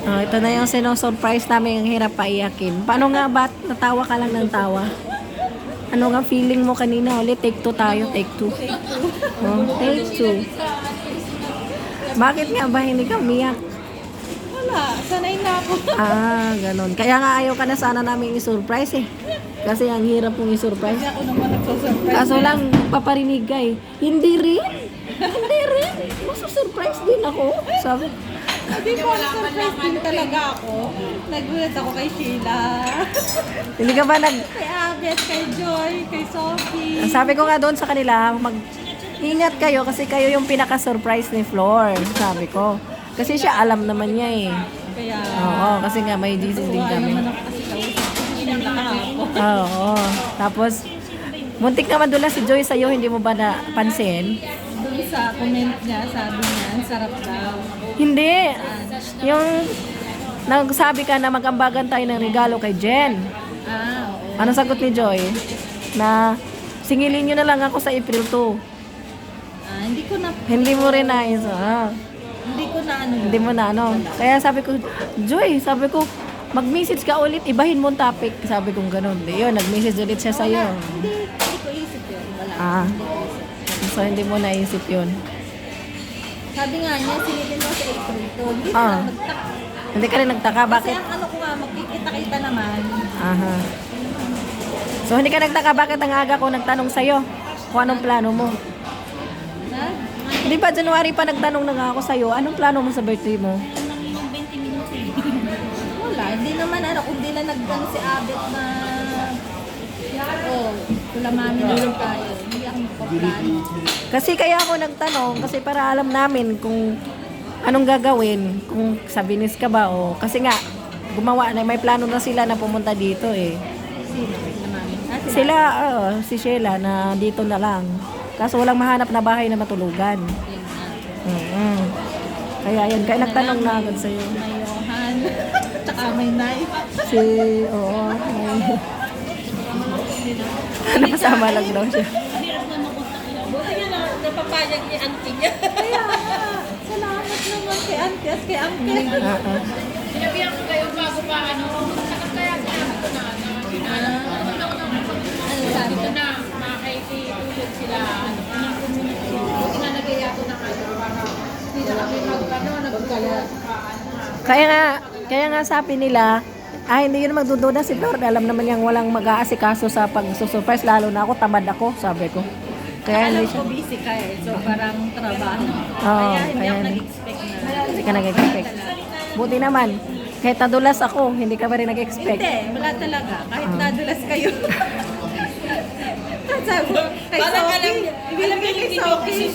Oh, ito na yung sino-surprise namin, ang hirap paiyakin. Paano nga ba? Natawa ka lang ng tawa. Ano nga feeling mo kanina? Ulit, take two tayo, take two. Oh, take two. Bakit nga ba hindi ka umiyak? Wala, sanay na ako. Ah, ganun. Kaya nga ayaw ka na sana namin i-surprise eh. Kasi ang hirap pong i-surprise. Kasi ako naman nagsusurprise. Kaso lang, paparinig ka eh. Hindi rin. Hindi rin. Masusurprise din ako. Sabi, Hindi po, surprise din talaga ako. Nagulat ako kay Sheila. hindi ka ba nag... Kay Abet, kay Joy, kay Sophie. Sabi ko nga doon sa kanila, mag-ingat kayo kasi kayo yung pinaka-surprise ni Flor. Sabi ko. Kasi siya alam naman niya eh. Kaya, Oo, kasi nga may GC din wala kami. naman ako kasi kausap ko si Sheila kahapon. Oo. Tapos, muntik na madulas si Joy sa'yo, hindi mo ba napansin? Doon sa comment niya, sabi niya, ang sarap daw. Hindi. Yung nagsabi ka na mag-ambagan tayo ng regalo kay Jen. Ah, oo. Ano sagot ni Joy? Na singilin nyo na lang ako sa April 2. Hindi ko na, Hindi mo rin nais. hindi ko na ano. Hindi mo na ano. Kaya sabi ko, Joy, sabi ko, mag-message ka ulit, ibahin mo ang topic. Sabi ko gano'n. Di yun, nag-message ulit siya sa'yo. Hindi ko isip yun. Wala. Ah. Hindi ko isip. So, hindi mo naisip yun. Sabi nga niya, sinilin mo sa April 2. Hindi Ah. na ako nagtaka. Hindi ka rin nagtaka, Kasi bakit? ang ano ko nga, magkikita-kita naman. Aha. So, hindi ka nagtaka, bakit ang aga ko nagtanong sa'yo? Kung anong plano mo? Na? Di ba, January pa nagtanong na nga ako sa'yo, anong plano mo sa birthday mo? Wala, hindi naman ano, kung di na nagano si Abet na kula mami na lang tayo. Hindi ako magpaplano. Kasi kaya ako nagtanong, kasi para alam namin kung anong gagawin, kung sa Venice ka ba o kasi nga gumawa na may plano na sila na pumunta dito eh. Sino? Kula mami. Sila, si Sheila na dito na lang. Kaso walang mahanap na bahay na matulugan. Mm-hmm. Kaya yan, kaya nagtanong na agad sa'yo. May Johan. Tsaka may Nay. Si, oo, may... Napasama lang daw siya. Buti nga na, napapayag ni auntie niya. Kaya salamat naman kay auntie at kay uncle. Sinabihan ko kayo bago pa sakit kaya sinabi ko na Ano sabi ko? na makikitulog sila. Buti nga nagaya ko na kayo para hindi na kami nagkala. Kaya nga sabi nila, hindi yun magdududa si Flor. Alam naman niyang walang mag-aasikaso sa pag-surprise. Lalo na ako, tamad ako, sabi ko. Kaya Alam hindi siya. ko busy ka eh. So parang trabaho. Oo, Kaya hindi kaya ako hindi. nag-expect na. Hindi ka nag-expect. Buti naman, kahit nadulas ako, hindi ka pa rin nag-expect. Hindi, wala talaga. Kahit nadulas kayo. Sabi ko, kay Sophie. Ibigay kay Sophie.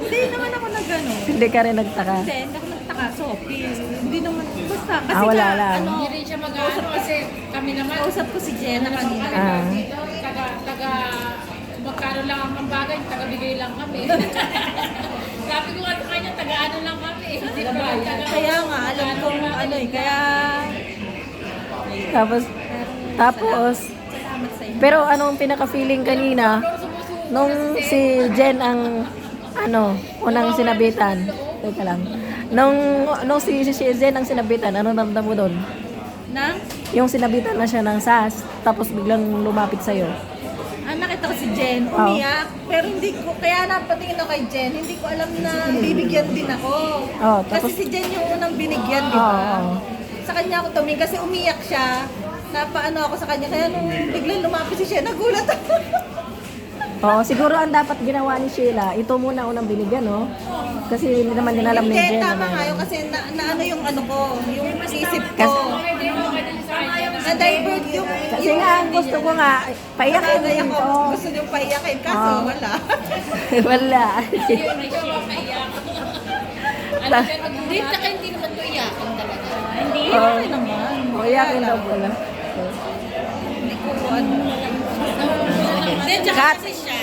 Hindi naman ako nag-ano. Hindi ka rin nagtaka. Hindi ako nagtaka, Sophie. Hindi naman, basta. Kasi wala nga, lang. Hindi rin siya mag-aano kasi kami naman kausap ko si Jenna kanina. dito, taga magkano lang ang pambagay, taga-bigay lang kami. Sabi ko nga sa kanya, taga-ano lang kami. Hindi pa taga- Kaya nga, alam kong ano eh, kaya Tapos, salamat sa inyo. pero anong pinaka-feeling kanina, nung si Jen ang, unang sinabitan. Teka lang. Nung si Jen ang sinabitan, anong ramdam mo doon? Nang, Yung sinabitan na siya ng SAS, tapos biglang lumapit sa'yo. nakita ko si Jen, umiyak. Pero hindi ko, kaya napatingin ako kay Jen, hindi ko alam na bibigyan din ako. Oh, tapos- Kasi si Jen yung unang binigyan, di ba? Oo. Sa kanya ako tumingin kasi umiyak siya. Napaano ako sa kanya, kaya nung biglang lumapit si Jen, nagulat ako. Oo, siguro ang dapat ginawa ni Sheila, ito muna unang binigyan, no? Kasi hindi naman din alam ni Hindi, Jen. tama nga yun kasi na ano yung ano ko, yung isip ko. Na-divert yung... Kasi nga, ang gusto ko nga, paiyakin Nakagaya din ko, to. gusto niyong paiyakin, kaso Oo. wala. Wala. Hindi, saka hindi naman ko iyakan talaga. Hindi, Oo. okay naman. Paiyakin daw pala. Hindi ko ano. Hindi, tsaka Kat. kasi siya,